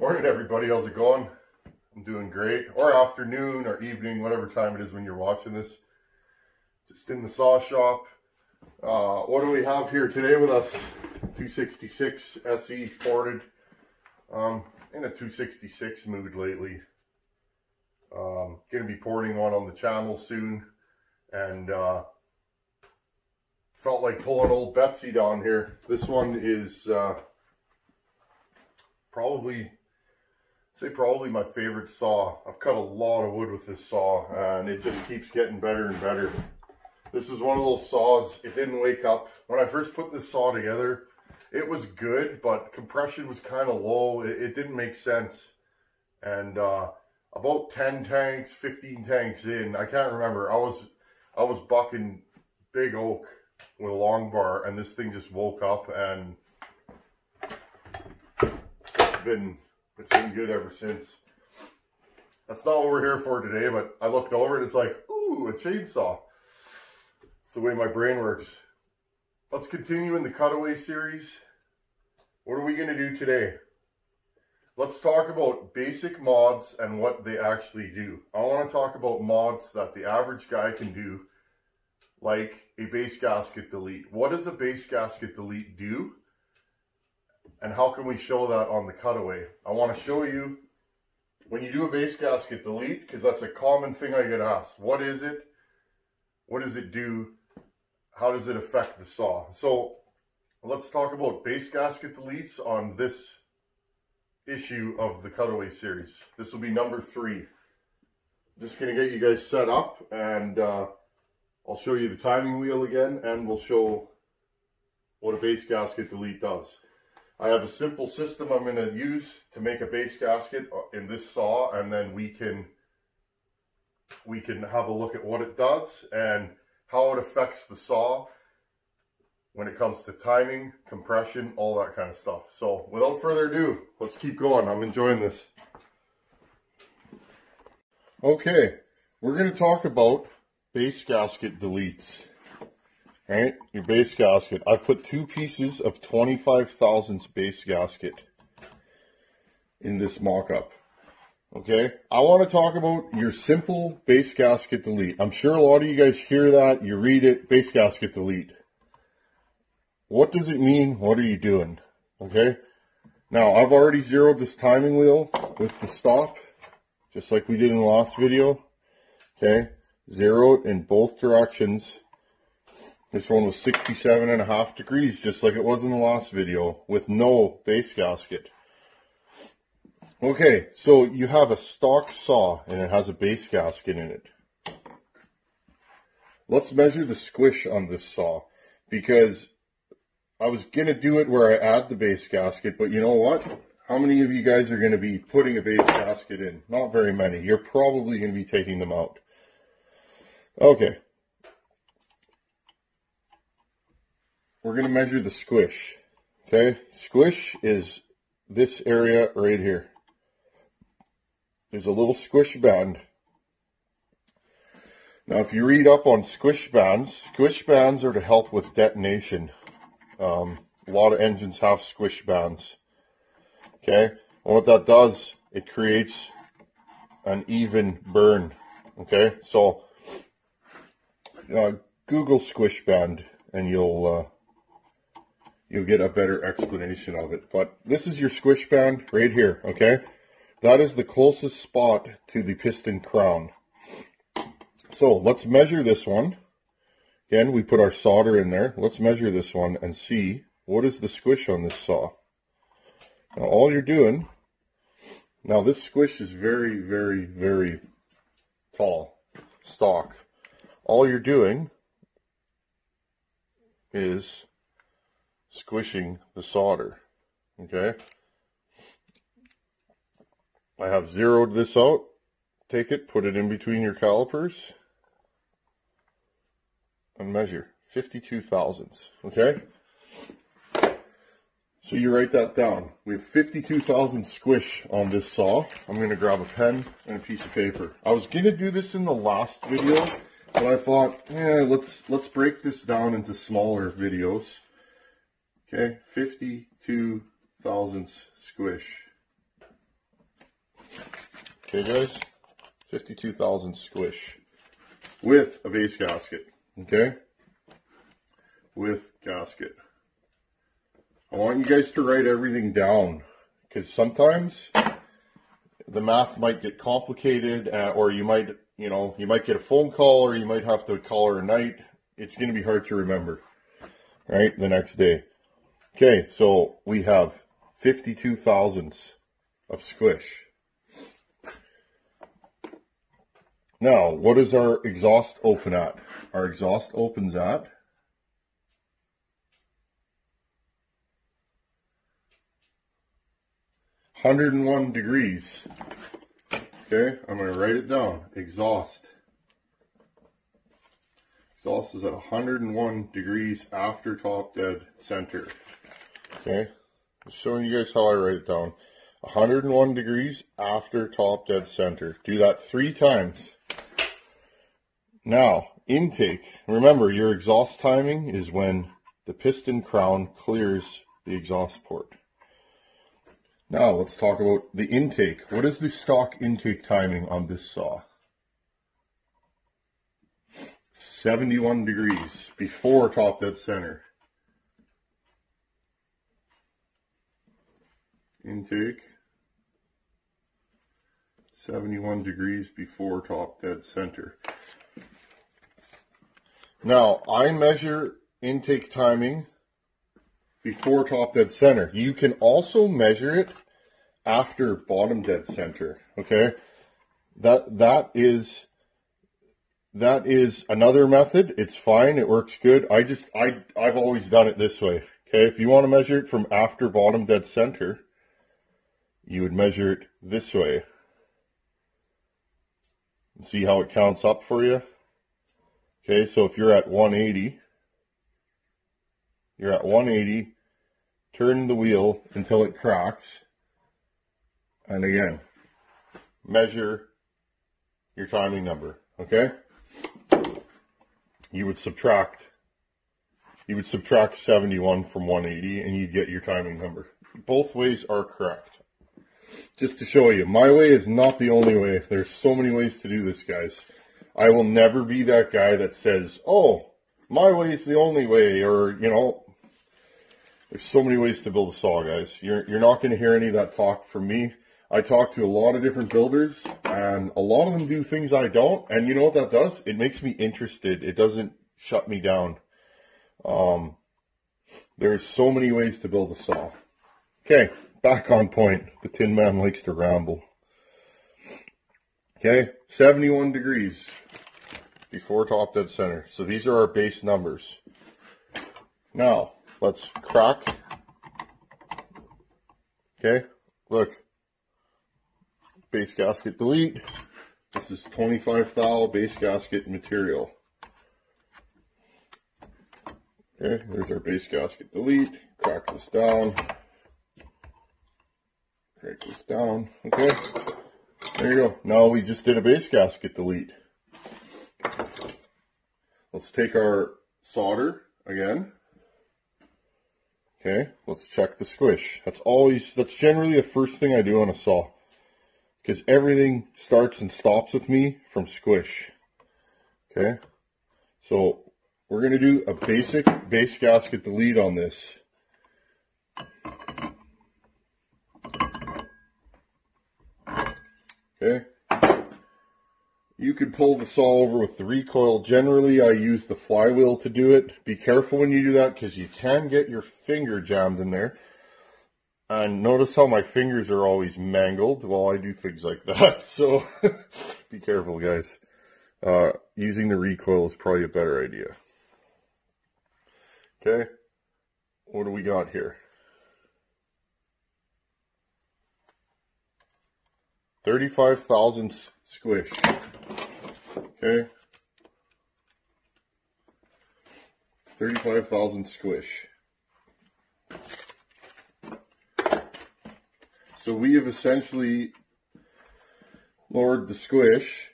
Morning everybody, how's it going? I'm doing great. Or afternoon or evening, whatever time it is when you're watching this. Just in the saw shop. What do we have here today with us? 266 SE ported. In a 266 mood lately. Gonna be porting one on the channel soon. And felt like pulling old Betsy down here. This one is probably my favorite saw. I've cut a lot of wood with this saw and it just keeps getting better and better. This is one of those saws, it didn't wake up. When I first put this saw together, it was good, but compression was kind of low. It didn't make sense. And about 10 tanks, 15 tanks in, I can't remember, I was bucking big oak with a long bar and this thing just woke up, and it's been good ever since. That's not what we're here for today, but I looked over and it's like, ooh, a chainsaw. It's the way my brain works. Let's continue in the Cutaway series. What are we going to do today? Let's talk about basic mods and what they actually do. I want to talk about mods that the average guy can do, like a base gasket delete. What does a base gasket delete do? And how can we show that on the Cutaway? I want to show you when you do a base gasket delete, because that's a common thing I get asked. What is it? What does it do? How does it affect the saw? So let's talk about base gasket deletes on this issue of the Cutaway series. This will be number 3. Just going to get you guys set up, and I'll show you the timing wheel again, and we'll show what a base gasket delete does. I have a simple system I'm going to use to make a base gasket in this saw, and then we can have a look at what it does and how it affects the saw when it comes to timing, compression, all that kind of stuff. So without further ado, let's keep going. I'm enjoying this. Okay, we're going to talk about base gasket deletes. Alright, your base gasket. I've put 2 pieces of 25 thousandths base gasket in this mock-up. Okay, I want to talk about your simple base gasket delete. I'm sure a lot of you guys hear that, you read it, base gasket delete. What does it mean? What are you doing? Okay, now I've already zeroed this timing wheel with the stop, just like we did in the last video. Okay, zeroed in both directions. This one was 67.5 degrees, just like it was in the last video, with no base gasket. Okay, so you have a stock saw, and it has a base gasket in it. Let's measure the squish on this saw, because I was going to do it where I add the base gasket, but you know what? How many of you guys are going to be putting a base gasket in? Not very many. You're probably going to be taking them out. Okay. We're going to measure the squish. Okay, squish is this area right here. There's a little squish band. Now if you read up on squish bands are to help with detonation. A lot of engines have squish bands. Okay, and what that does, it creates an even burn. Okay, so Google squish band and you'll get a better explanation of it. But this is your squish band right here, okay? That is the closest spot to the piston crown. So let's measure this one. Again, we put our solder in there. Let's measure this one and see what is the squish on this saw. Now all you're doing, now this squish is very, very, very tall, stock. All you're doing is squishing the solder. Okay, I have zeroed this out. Take it, put it in between your calipers and measure 52 thousandths. Okay, so you write that down. We have 52 thousandths squish on this saw. I'm going to grab a pen and a piece of paper. I was going to do this in the last video, but I thought, let's break this down into smaller videos. Okay, 52 thousandths squish. Okay, guys, 52,000 squish with a base gasket. Okay, with gasket. I want you guys to write everything down, because sometimes the math might get complicated, or you might get a phone call, or you might have to call her at night. It's going to be hard to remember, right, the next day. Okay, so we have 52 thousandths of squish. Now, what is our exhaust open at? Our exhaust opens at 101 degrees. Okay, I'm going to write it down. Exhaust. Exhaust is at 101 degrees after top dead center. Okay, I'm showing you guys how I write it down. 101 degrees after top dead center. Do that 3 times. Now, intake. Remember, your exhaust timing is when the piston crown clears the exhaust port. Now, let's talk about the intake. What is the stock intake timing on this saw? 71 degrees before top dead center. Intake, 71 degrees before top dead center. Now, I measure intake timing before top dead center. You can also measure it after bottom dead center. Okay, that is another method. It's fine. It works good. I've always done it this way. Okay, if you want to measure it from after bottom dead center, you would measure it this way. And see how it counts up for you? Okay, so if you're at 180, turn the wheel until it cracks, and again, measure your timing number, okay? You would subtract 71 from 180 and you'd get your timing number. Both ways are correct. Just to show you, my way is not the only way. There's so many ways to do this, guys. I will never be that guy that says, oh, my way is the only way, or, you know, there's so many ways to build a saw, guys. You're not going to hear any of that talk from me. I talk to a lot of different builders, and a lot of them do things I don't, and you know what that does? It makes me interested. It doesn't shut me down. There's so many ways to build a saw. Okay, back on point. The Tin Man likes to ramble. Okay, 71 degrees before top dead center. So these are our base numbers. Now, let's crack. Okay, look. Base gasket delete. This is 25 thou base gasket material. Okay, there's our base gasket delete. Crack this down. Crack this down. Okay, there you go. Now we just did a base gasket delete. Let's take our solder again. Okay, let's check the squish. That's generally the first thing I do on a saw, because everything starts and stops with me from squish. Okay, so we're going to do a basic base gasket delete on this. Okay, you could pull the saw over with the recoil. Generally, I use the flywheel to do it. Be careful when you do that, because you can get your finger jammed in there. And notice how my fingers are always mangled while I do things like that. So be careful, guys. Using the recoil is probably a better idea. Okay, what do we got here? 35 thousandths squish. Okay, 35 thousandths squish. So we have essentially lowered the squish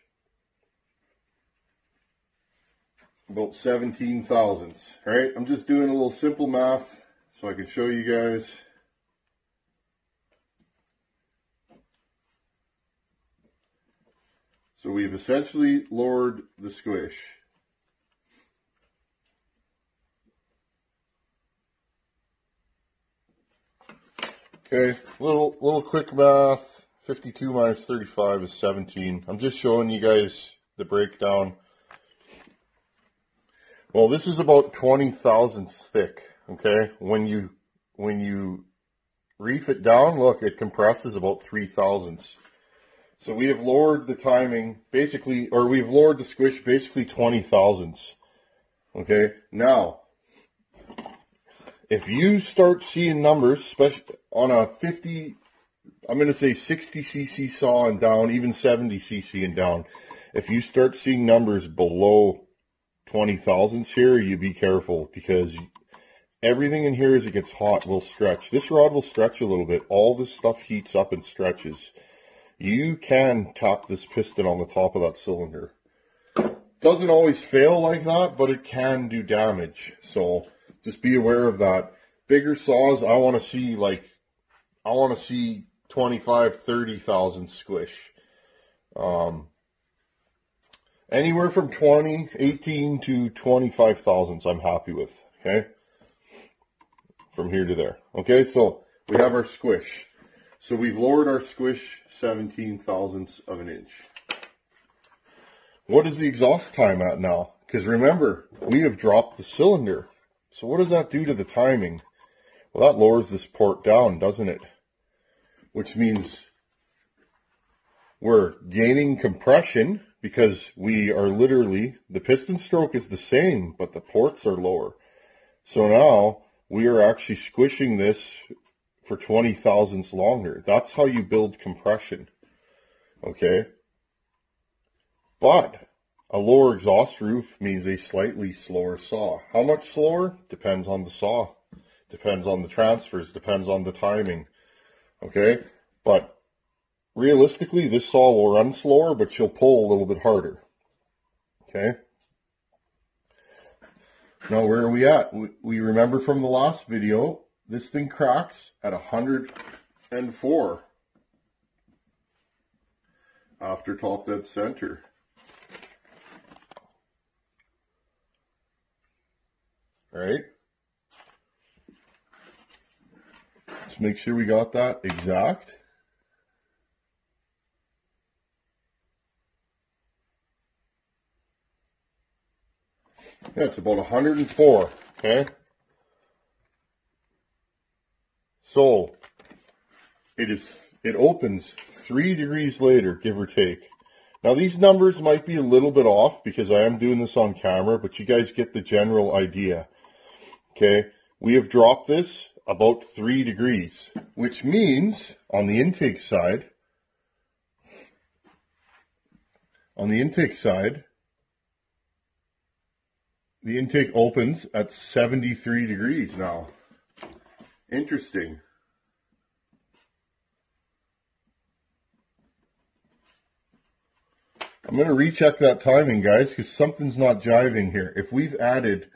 about 17 thousandths. All right, I'm just doing a little simple math so I can show you guys. So we've essentially lowered the Squish. Okay, little quick math. 52 minus 35 is 17. I'm just showing you guys the breakdown. Well, this is about 20 thousandths thick, okay? When you reef it down, look, it compresses about 3 thousandths. So we have lowered the timing basically, or we've lowered the Squish basically 20 thousandths. Okay, now, if you start seeing numbers, especially on a 50, I'm going to say 60 cc saw and down, even 70 cc and down, if you start seeing numbers below 20 thousandths here, you be careful, because everything in here as it gets hot will stretch. This rod will stretch a little bit. All this stuff heats up and stretches. You can tap this piston on the top of that cylinder. Doesn't always fail like that, but it can do damage. So just be aware of that. Bigger saws, I want to see 25, 30 thousand Squish. Anywhere from 18 to 25 thousandths I'm happy with, okay? From here to there. Okay, so we have our Squish. So we've lowered our Squish 17 thousandths of an inch. What is the exhaust time at now? Because remember, we have dropped the cylinder. So what does that do to the timing? Well, that lowers this port down, doesn't it? Which means we're gaining compression, because we are literally, the piston stroke is the same, but the ports are lower. So now we are actually squishing this for 20 thousandths longer. That's how you build compression. Okay? But a lower exhaust roof means a slightly slower saw. How much slower? Depends on the saw. Depends on the transfers. Depends on the timing. Okay? But realistically, this saw will run slower, but she'll pull a little bit harder. Okay? Now, where are we at? We remember from the last video, this thing cracks at 104 after top dead center. All right? Let's make sure we got that exact. Yeah, it's about 104, okay? So, it opens 3 degrees later, give or take. Now, these numbers might be a little bit off because I am doing this on camera, but you guys get the general idea, okay? We have dropped this about 3 degrees, which means on the intake side, the intake opens at 73 degrees now. Interesting. I'm going to recheck that timing, guys, because something's not jiving here. If we've added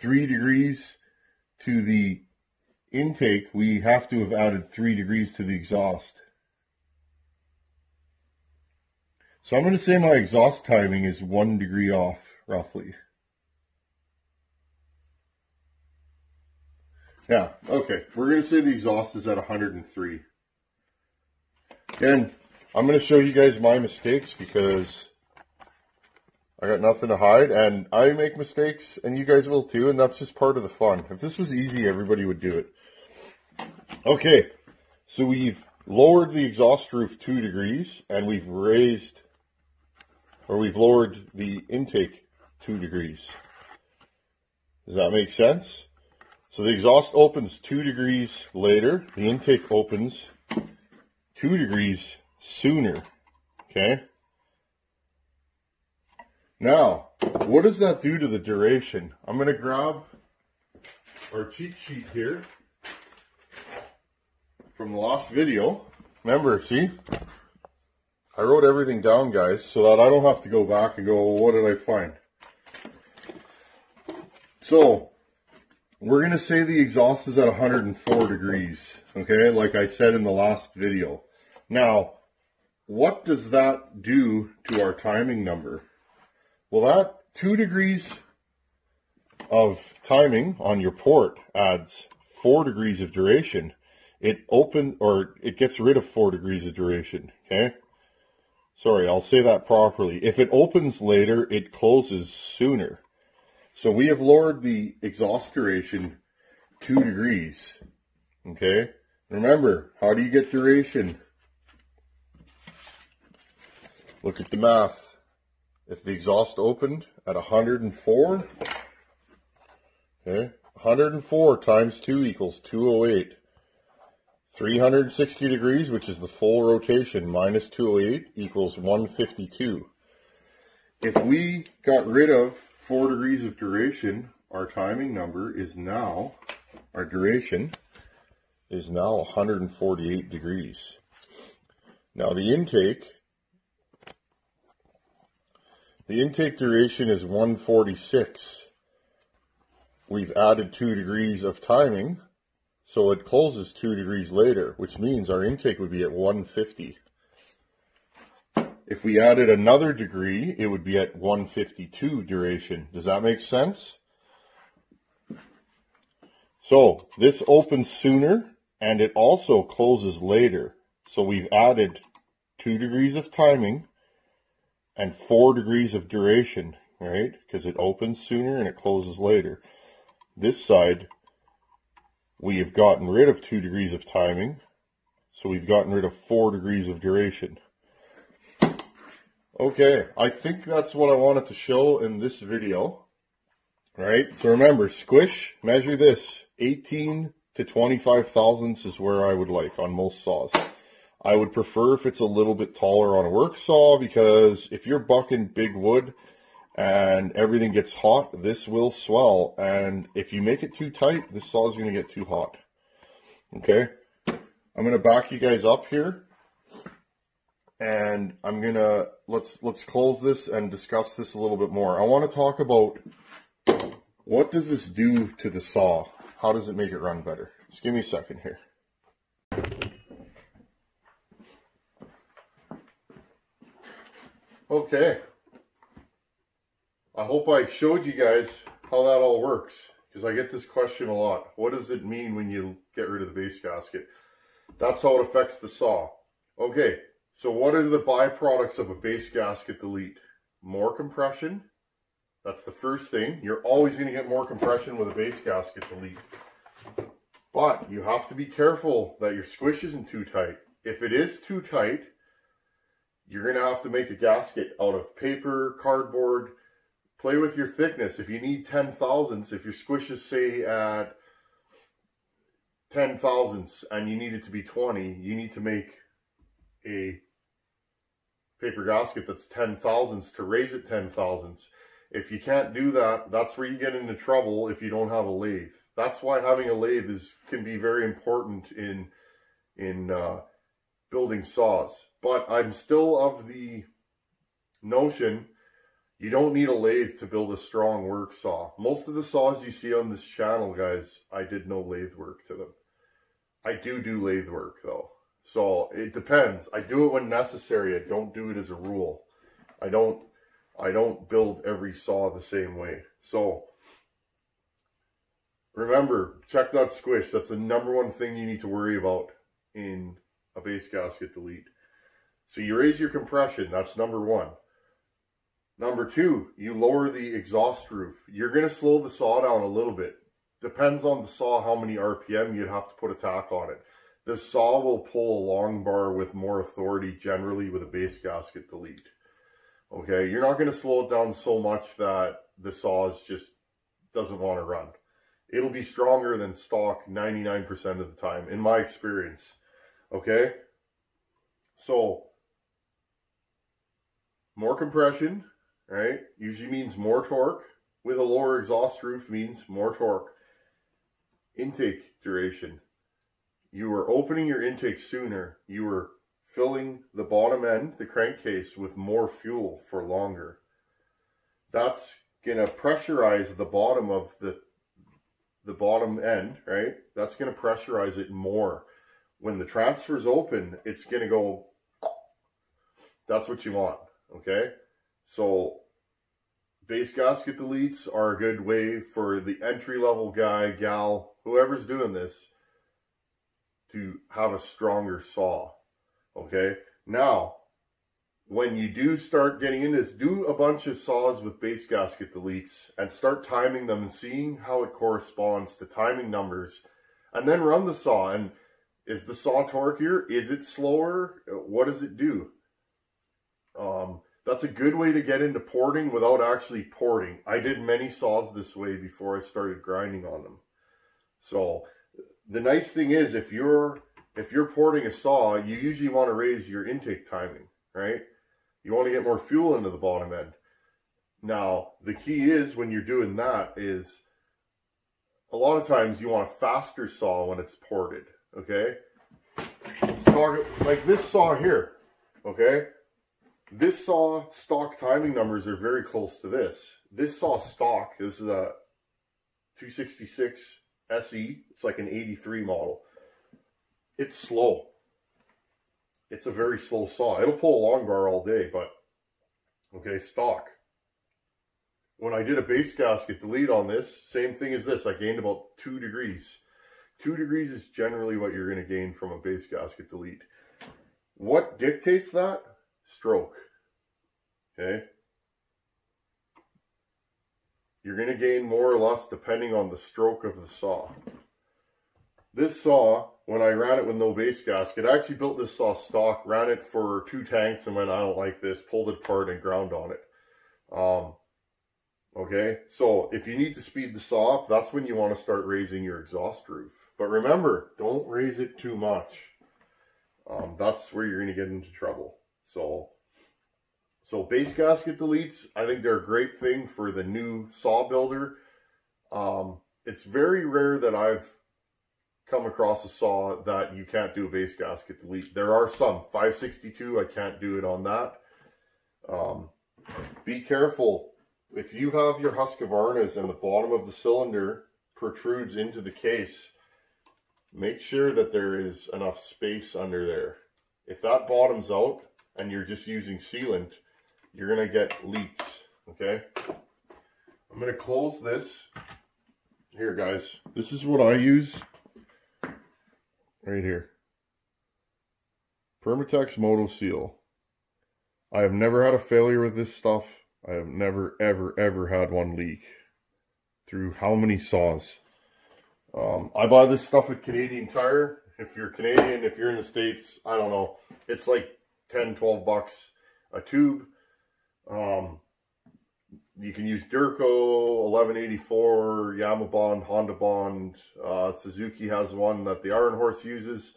3 degrees to the intake, we have to have added 3 degrees to the exhaust. So I'm going to say my exhaust timing is 1 degree off, roughly. Yeah, okay. We're going to say the exhaust is at 103. And I'm going to show you guys my mistakes because I got nothing to hide. And I make mistakes, and you guys will too, and that's just part of the fun. If this was easy, everybody would do it. Okay, so we've lowered the exhaust roof 2 degrees, and we've lowered the intake 2 degrees. Does that make sense? So the exhaust opens 2 degrees later. The intake opens 2 degrees sooner. Okay? Now, what does that do to the duration? I'm going to grab our cheat sheet here from the last video. Remember, see? I wrote everything down, guys, so that I don't have to go back and go, well, what did I find? So, we're going to say the exhaust is at 104 degrees, okay, like I said in the last video. Now, what does that do to our timing number? Well, that 2 degrees of timing on your port adds 4 degrees of duration. It gets rid of 4 degrees of duration, okay? Sorry, I'll say that properly. If it opens later, it closes sooner. So we have lowered the exhaust duration 2 degrees, okay? Remember, how do you get duration? Look at the math. If the exhaust opened at 104, okay, 104 times 2 equals 208. 360 degrees, which is the full rotation, minus 208 equals 152. If we got rid of 4 degrees of duration, our timing number is now, our duration is now 148 degrees. Now the intake duration is 146. We've added 2 degrees of timing, so it closes 2 degrees later, which means our intake would be at 150. If we added another degree, it would be at 152 duration. Does that make sense? So this opens sooner and it also closes later. So we've added 2 degrees of timing and 4 degrees of duration, right? Because it opens sooner and it closes later. This side, we have gotten rid of 2 degrees of timing, so we've gotten rid of 4 degrees of duration. Okay, I think that's what I wanted to show in this video. Right, so remember, Squish, measure this, 18 to 25 thousandths is where I would like on most saws. I would prefer if it's a little bit taller on a work saw, because if you're bucking big wood and everything gets hot, this will swell, and if you make it too tight, this saw is going to get too hot. Okay, I'm going to back you guys up here, and I'm going to, let's close this and discuss this a little bit more. I want to talk about what does this do to the saw? How does it make it run better? Just give me a second here. Okay. I hope I showed you guys how that all works, because I get this question a lot. What does it mean when you get rid of the base gasket? That's how it affects the saw. Okay, so what are the byproducts of a base gasket delete? More compression. That's the first thing. You're always going to get more compression with a base gasket delete. But you have to be careful that your squish isn't too tight. If it is too tight, you're going to have to make a gasket out of paper, cardboard. Play with your thickness. If you need 10 thousandths, if your squish is, say, at 10 thousandths and you need it to be 20, you need to make a paper gasket that's 10 thousandths to raise it 10 thousandths. If you can't do that, that's where you get into trouble if you don't have a lathe. That's why having a lathe can be very important in building saws. But I'm still of the notion you don't need a lathe to build a strong work saw. Most of the saws you see on this channel, guys, I did no lathe work to them. I do lathe work, though. So it depends. I do it when necessary. I don't do it as a rule. I don't build every saw the same way. So remember, check that squish. That's the #1 thing you need to worry about in a base gasket delete. So you raise your compression. That's #1. #2, you lower the exhaust roof. You're going to slow the saw down a little bit. Depends on the saw how many RPM you'd have to put a tack on it. The saw will pull a long bar with more authority generally with a base gasket delete. Okay, you're not going to slow it down so much that the saw just doesn't want to run. It'll be stronger than stock 99% of the time, in my experience. Okay, so more compression, right, usually means more torque. With a lower exhaust roof means more torque. Intake duration. You are opening your intake sooner. You are filling the bottom end, the crankcase, with more fuel for longer. That's going to pressurize the bottom of the bottom end, right? That's going to pressurize it more. When the transfer's open, it's going to go That's what you want, okay? So base gasket deletes are a good way for the entry-level guy, gal, whoever's doing this, to have a stronger saw, okay? Now, when you do start getting into this, do a bunch of saws with base gasket deletes and start timing them and seeing how it corresponds to timing numbers, and then run the saw. And is the saw torquier? Is it slower? What does it do? That's a good way to get into porting without actually porting. I did many saws this way before I started grinding on them. So the nice thing is, if you're porting a saw, you usually want to raise your intake timing, right? You want to get more fuel into the bottom end. Now, the key is when you're doing that is a lot of times you want a faster saw when it's ported, okay? Let's talk like this saw here, okay? This saw stock timing numbers are very close to this. This saw stock, this is a 266 SE. It's like an 83 model. It's slow. It's a very slow saw. It'll pull a long bar all day, but okay, stock. When I did a base gasket delete on this, same thing as this, I gained about 2 degrees. 2 degrees is generally what you're going to gain from a base gasket delete. What dictates that? Stroke. Okay? You're going to gain more or less depending on the stroke of the saw. This saw, when I ran it with no base gasket, I actually built this saw stock, ran it for 2 tanks and went, I don't like this, pulled it apart and ground on it. Okay, so if you need to speed the saw up, that's when you want to start raising your exhaust roof. But remember, don't raise it too much. That's where you're going to get into trouble. So base gasket deletes, I think they're a great thing for the new saw builder. It's very rare that I've come across a saw that you can't do a base gasket delete. There are some. 562, I can't do it on that. Be careful. If you have your Husqvarnas and the bottom of the cylinder protrudes into the case, make sure that there is enough space under there. If that bottoms out and you're just using sealant, you're going to get leaks, okay? I'm going to close this. Here, guys. This is what I use right here. Permatex Moto Seal. I have never had a failure with this stuff. I have never, ever had one leak through how many saws. I buy this stuff at Canadian Tire. If you're Canadian, if you're in the States, I don't know. It's like 10, 12 bucks a tube. You can use Durco, 1184, Yamabond, Honda Bond. Suzuki has one that the Iron Horse uses.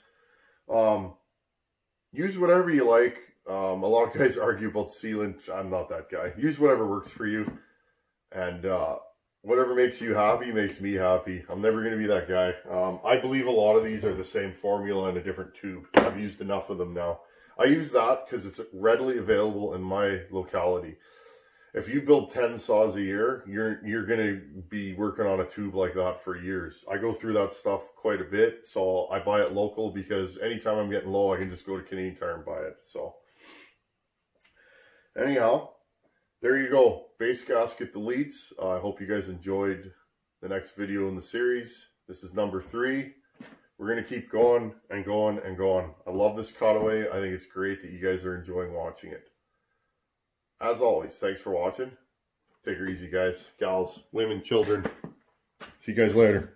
Use whatever you like. A lot of guys argue about sealant. I'm not that guy. Use whatever works for you. And whatever makes you happy makes me happy. I'm never going to be that guy. I believe a lot of these are the same formula in a different tube. I've used enough of them now. I use that because it's readily available in my locality. If you build 10 saws a year, you're going to be working on a tube like that for years. I go through that stuff quite a bit, so I buy it local because anytime I'm getting low, I can just go to Canadian Tire and buy it. So anyhow, there you go. Base gasket deletes. I hope you guys enjoyed the next video in the series. This is number 3. We're going to keep going and going and going. I love this cutaway. I think it's great that you guys are enjoying watching it. As always, thanks for watching. Take her easy, guys, gals, women, children. See you guys later.